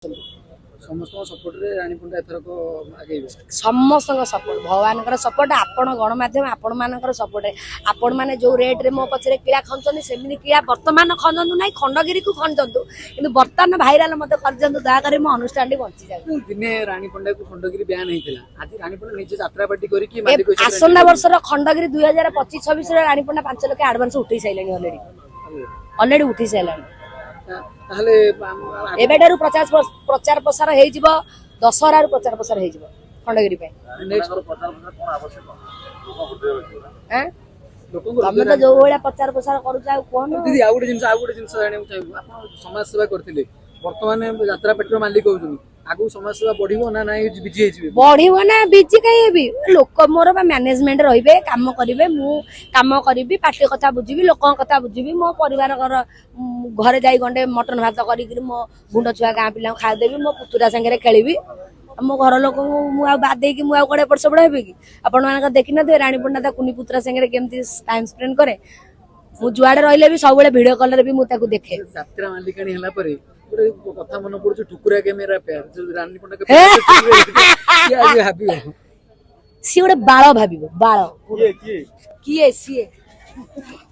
समस्त सपोर्ट रे रानी पंडा एथरक आगे समस्त सपोर्ट भगवान सपोर्ट आपण गणमाध्यम आपण मान सपोर्ट आपण मैंने जो रेट रे मो पचरे किड़ा खंचनी सेमि किड़ा वर्तमान खंजतु ना खंडगिरी को खंजतु कि बर्तमान भाइराल मत कर दयाकर मो अनुष्ठान बंची जाए दिने रानी पंडा को खंडगिरी बयान होता आज रानी पंडा निजे यात्रा पार्टी करके आसंता वर्षर खंडगिरी 2025-26 रानी पंडा 5 लाख एडवांस उठे सारे ऑलरेडी उठी सारे एबेटारू प्रचार प्रसार हो दशहरा प्रचार प्रसार हो खंडगिरी तुम तो जो भाया प्रचार प्रसार दीदी आउ गोटे जिन समाज सेवा करते बर्तमान यात्रा पेट्रो मालिक हो आगु समाज सेवा बढ़िबो ना ना बिजी हेजिबे बढ़िबो ना बिजी कहीं हेबी लोक मोर मैनेजमेंट रहिबे काम करिवे मु काम करिबी पार्टी कथा बुझिबी लोक कथा बुझिबी मो परिवार घरे जाई गंडे मटन भात करिकि मो गुंड छुआ गाँ पिला खा देबी मो पुतुरा संगे खेलिबी मो घर लोक बाद देकी मु कड़े एपट सेपट हेबी कि आपण मानक देखि न रानी पंडा ता कुनी पुतुरा संगे केमती टाइम स्पेंड करे मु जुआडे रहिले भी सब बेले वीडियो कॉल रे भी मु ताकू देखे यात्रा मालिकाणी हला परे कथा मन पड़छ ठुकुरा के मेरा प्यार जो रानी पंडा के आज भाबियो सी गोटे बाळ भाबिबो बाळ किए किए सी